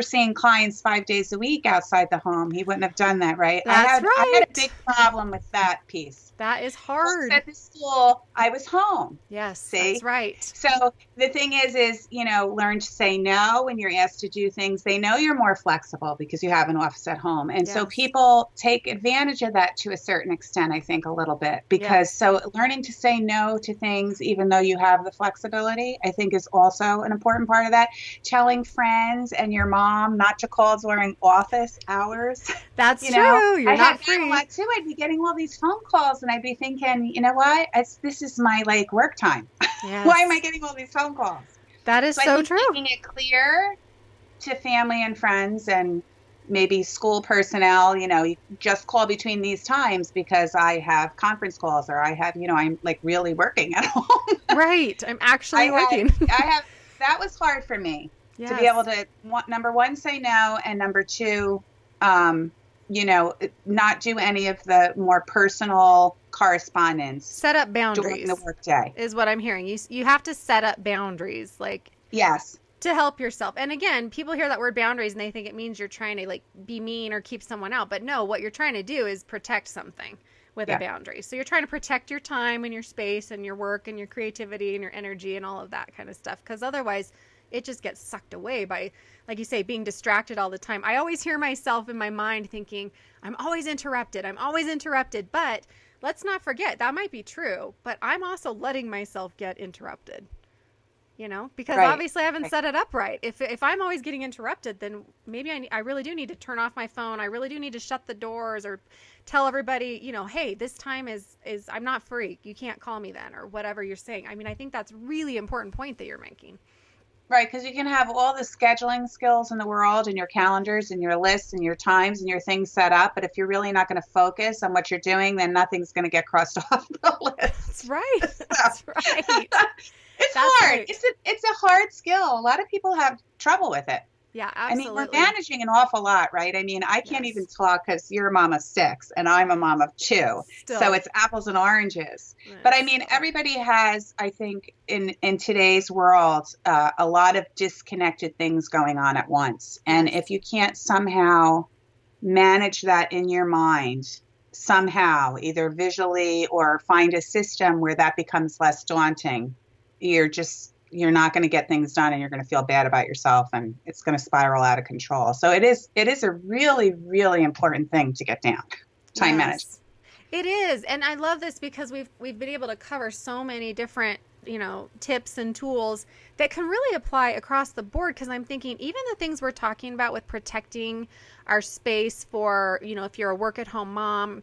seeing clients 5 days a week outside the home, he wouldn't have done that, right? That's right. I had a big problem with that piece. That is hard. At the school, I was home. Yes, See? That's right. So the thing is, learn to say no when you're asked to do things. They know you're more flexible because you have an office at home. And so people take advantage of that to a certain extent, I think, a little bit. Because so learning to say no to things, even though you have the flexibility, I think is also an important part of that. Telling friends and your mom not to call during office hours. That's true. You're not free. I had that a lot too. I'd be getting all these phone calls, and I'd be thinking, you know what? This is my work time. Yes. Why am I getting all these phone calls? That is so true. Making it clear to family and friends and maybe school personnel, you just call between these times because I have conference calls, or I have, I'm really working at home. Right. I'm actually working. That was hard for me to be able to, number one, say no, and number two, not do any of the more personal correspondence. Set up boundaries during the workday is what I'm hearing. You have to set up boundaries, yes, to help yourself. And again, people hear that word boundaries and they think it means you're trying to be mean or keep someone out. But no, what you're trying to do is protect something with a boundary. So you're trying to protect your time and your space and your work and your creativity and your energy and all of that kind of stuff. Because otherwise it just gets sucked away by, like you say, being distracted all the time. I always hear myself in my mind thinking, I'm always interrupted. But let's not forget, that might be true, but I'm also letting myself get interrupted, because obviously I haven't set it up right. If I'm always getting interrupted, then maybe I really do need to turn off my phone. I really do need to shut the doors, or tell everybody, hey, this time is I'm not free. You can't call me then, or whatever you're saying. I mean, I think that's really important point that you're making. Right, because you can have all the scheduling skills in the world and your calendars and your lists and your times and your things set up, but if you're really not going to focus on what you're doing, then nothing's going to get crossed off the list. That's right. That's right. It's hard. Right. It's a hard skill. A lot of people have trouble with it. Yeah, absolutely. I mean, we're managing an awful lot, right? I mean, I can't even talk because you're a mom of 6 and I'm a mom of 2. Still. So it's apples and oranges. Right. But I mean, everybody has, I think, in today's world, a lot of disconnected things going on at once. And if you can't somehow manage that in your mind, somehow, either visually or find a system where that becomes less daunting, you're not going to get things done, and you're going to feel bad about yourself, and it's going to spiral out of control. So it is a really, really important thing to get down. Time management. It is. And I love this because we've been able to cover so many different tips and tools that can really apply across the board. Because I'm thinking even the things we're talking about with protecting our space for, if you're a work at home mom,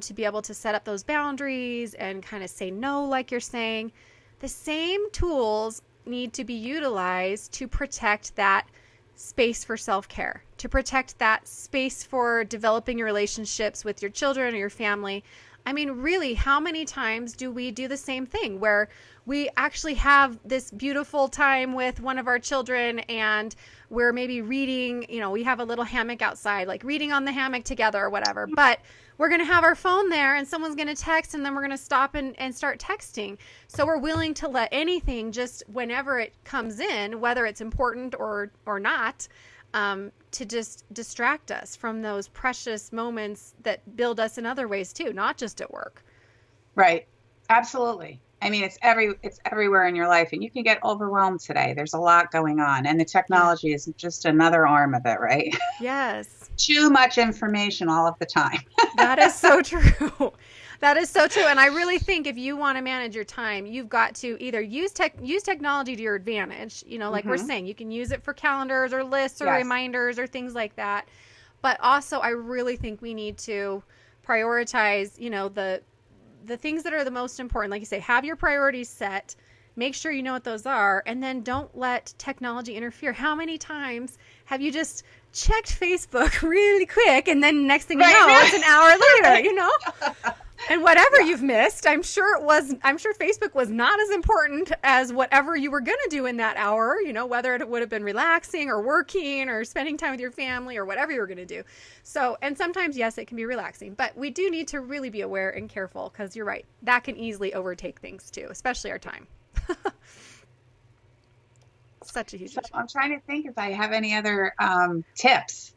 to be able to set up those boundaries and kind of say no, like you're saying, the same tools need to be utilized to protect that space for self-care, to protect that space for developing your relationships with your children or your family. I mean, really, how many times do we do the same thing where we actually have this beautiful time with one of our children and we're maybe reading, we have a little hammock outside, like reading on the hammock together or whatever, but we're going to have our phone there and someone's going to text and then we're going to stop and start texting. So we're willing to let anything just whenever it comes in, whether it's important or not, to just distract us from those precious moments that build us in other ways too, not just at work. Right. Absolutely. I mean, it's everywhere in your life, and you can get overwhelmed today. There's a lot going on, and the technology is just another arm of it, right? Yes. Too much information all of the time. That is so true. That is so true. And I really think if you want to manage your time, you've got to either use technology to your advantage. Like we're saying, you can use it for calendars or lists or reminders or things like that. But also, I really think we need to prioritize, the things that are the most important. Like you say, have your priorities set, make sure you know what those are, and then don't let technology interfere. How many times have you just checked Facebook really quick and then next thing you know, it's an hour later, And whatever you've missed, I'm sure Facebook was not as important as whatever you were going to do in that hour, whether it would have been relaxing or working or spending time with your family or whatever you were going to do. So, and sometimes, yes, it can be relaxing, but we do need to really be aware and careful because you're right. That can easily overtake things too, especially our time. Such a huge issue. I'm trying to think if I have any other tips.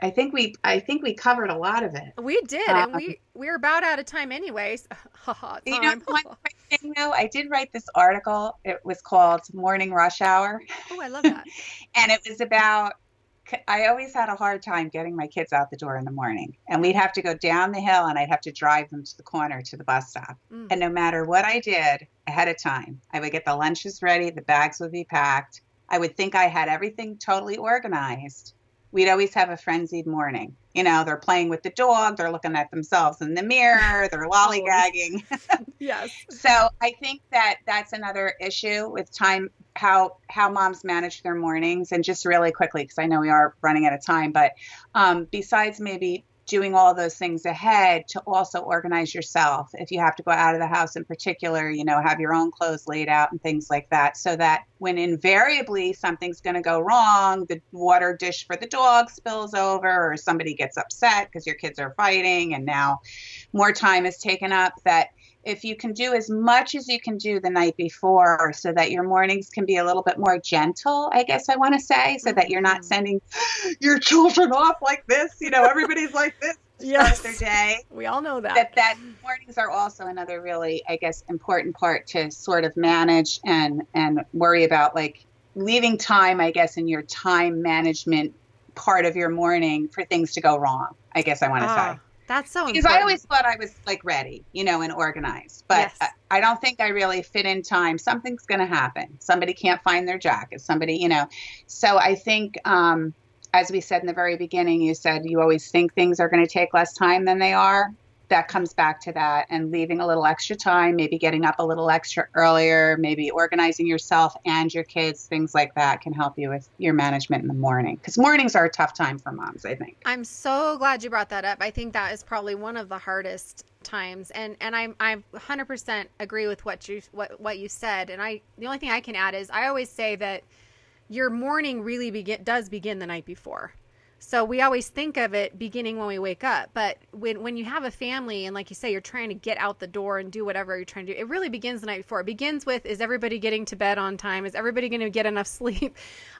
I think we covered a lot of it. We did, and we're about out of time anyways. One quick thing though, I did write this article. It was called Morning Rush Hour. Oh, I love that. And it was about, I always had a hard time getting my kids out the door in the morning, and we'd have to go down the hill and I'd have to drive them to the corner to the bus stop. And no matter what I did ahead of time, I would get the lunches ready, the bags would be packed. I would think I had everything totally organized. We'd always have a frenzied morning. They're playing with the dog. They're looking at themselves in the mirror. They're lollygagging. Yes. So I think that's another issue with time, how moms manage their mornings. And just really quickly, because I know we are running out of time, but besides maybe doing all those things ahead, to also organize yourself. If you have to go out of the house in particular, have your own clothes laid out and things like that, so that when invariably something's going to go wrong, the water dish for the dog spills over or somebody gets upset because your kids are fighting and now more time is taken up, that if you can do as much as you can do the night before so that your mornings can be a little bit more gentle, I guess I want to say, so that you're not sending your children off like this, everybody's like this to start their day. We all know that. That mornings are also another really, I guess, important part to sort of manage and worry about, like leaving time, I guess, in your time management part of your morning for things to go wrong, I guess I want to say. That's so because important. I always thought I was like ready, and organized, but I don't think I really fit in time. Something's going to happen. Somebody can't find their jacket. Somebody, so I think, as we said in the very beginning, you said you always think things are going to take less time than they are. That comes back to that, and leaving a little extra time, maybe getting up a little extra earlier, maybe organizing yourself and your kids, things like that can help you with your management in the morning. Because mornings are a tough time for moms, I think. I'm so glad you brought that up. I think that is probably one of the hardest times, and I 100% agree with what you said. And the only thing I can add is I always say that your morning really does begin the night before. So we always think of it beginning when we wake up, but when you have a family and like you say, you're trying to get out the door and do whatever you're trying to do, it really begins the night before. It begins with, is everybody getting to bed on time? Is everybody going to get enough sleep?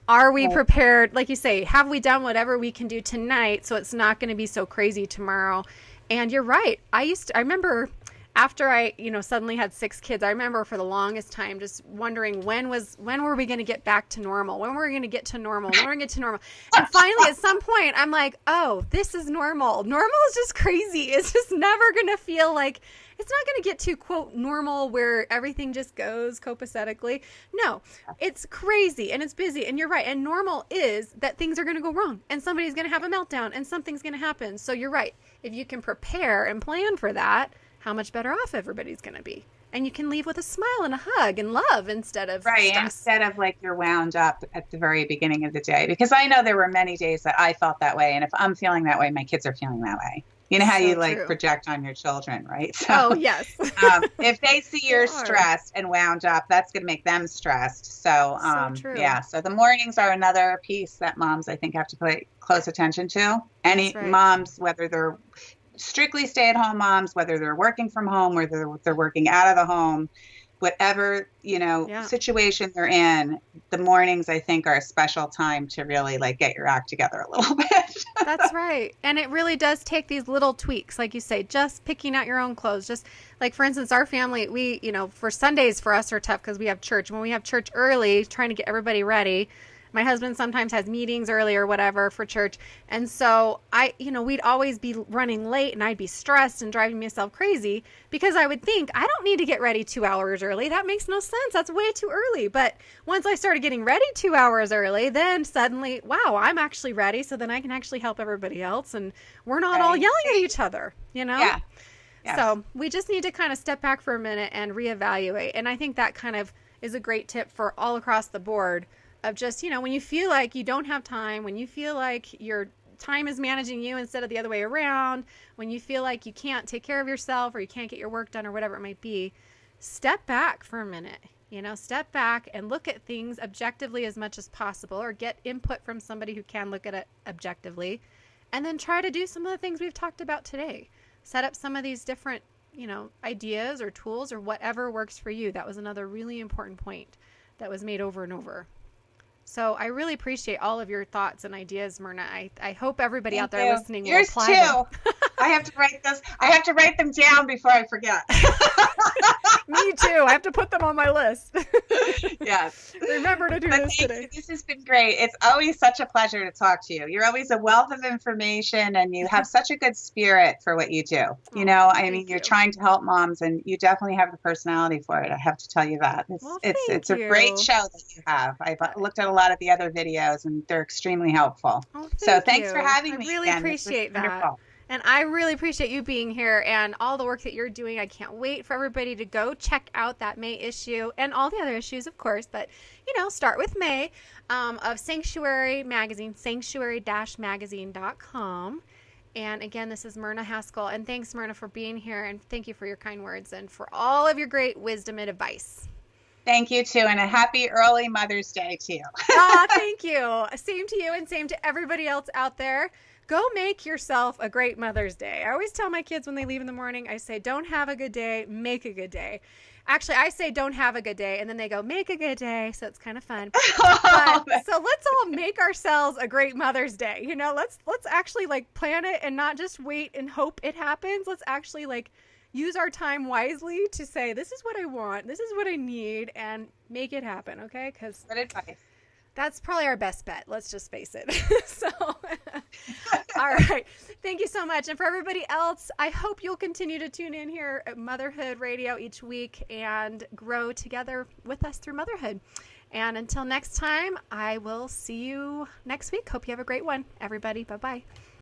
Are we prepared? Like you say, have we done whatever we can do tonight so it's not going to be so crazy tomorrow? And you're right. I remember after I, suddenly had 6 kids, I remember for the longest time just wondering when were we going to get back to normal? When were we going to get to normal? When were we going to get to normal? And finally, at some point, I'm like, oh, this is normal. Normal is just crazy. It's just never going to feel like, it's not going to get to, quote, normal where everything just goes copacetically. No, it's crazy and it's busy. And you're right. And normal is that things are going to go wrong and somebody's going to have a meltdown and something's going to happen. So you're right. If you can prepare and plan for that, how much better off everybody's going to be. And you can leave with a smile and a hug and love instead of stress. Instead of like you're wound up at the very beginning of the day. Because I know there were many days that I felt that way. And if I'm feeling that way, my kids are feeling that way. You know how you like project on your children, right? So, oh, yes. If they see you're stressed and wound up, that's going to make them stressed. So, yeah. So the mornings are another piece that moms, I think, have to pay close attention to. Any moms, whether they're strictly stay-at-home moms, whether they're working from home, whether they're working out of the home, whatever, situation they're in, the mornings, I think, are a special time to really like get your act together a little bit. That's right. And it really does take these little tweaks, like you say, just picking out your own clothes. Just like, for instance, our family, we, for Sundays for us are tough because we have church. When we have church early, trying to get everybody ready, my husband sometimes has meetings early or whatever for church. And so we'd always be running late and I'd be stressed and driving myself crazy because I would think I don't need to get ready 2 hours early. That makes no sense. That's way too early. But once I started getting ready 2 hours early, then suddenly, wow, I'm actually ready. So then I can actually help everybody else. And we're not all yelling at each other, Yeah. Yes. So we just need to kind of step back for a minute and reevaluate. And I think that kind of is a great tip for all across the board. Of just, when you feel like you don't have time, when you feel like your time is managing you instead of the other way around, when you feel like you can't take care of yourself or you can't get your work done or whatever it might be, step back for a minute, step back and look at things objectively as much as possible or get input from somebody who can look at it objectively and then try to do some of the things we've talked about today. Set up some of these different, ideas or tools or whatever works for you. That was another really important point that was made over and over. So I really appreciate all of your thoughts and ideas, Myrna. I hope everybody out there listening will apply them. I have to write those. I have to write them down before I forget. Me too. I have to put them on my list. Yes. Remember to do this today. This has been great. It's always such a pleasure to talk to you. You're always a wealth of information and you have such a good spirit for what you do. You're trying to help moms and you definitely have the personality for it. I have to tell you that. It's a great show that you have. I've looked at a lot of the other videos and they're extremely helpful. So thanks for having me. I really appreciate that. Wonderful. And I really appreciate you being here and all the work that you're doing. I can't wait for everybody to go check out that May issue and all the other issues, of course. But, start with May of Sanctuary Magazine, sanctuary-magazine.com. And again, this is Myrna Haskell. And thanks, Myrna, for being here. And thank you for your kind words and for all of your great wisdom and advice. Thank you, too. And a happy early Mother's Day to you. Thank you. Same to you and same to everybody else out there. Go make yourself a great Mother's Day. I always tell my kids when they leave in the morning, I say, don't have a good day, make a good day. Actually, I say don't have a good day, and then they go, make a good day, so it's kind of fun. So let's all make ourselves a great Mother's Day. Let's actually plan it and not just wait and hope it happens. Let's actually use our time wisely to say, this is what I want, this is what I need, and make it happen, okay? Because good advice. That's probably our best bet. Let's just face it. So, all right. Thank you so much. And for everybody else, I hope you'll continue to tune in here at Motherhood Radio each week and grow together with us through motherhood. And until next time, I will see you next week. Hope you have a great one, everybody. Bye-bye.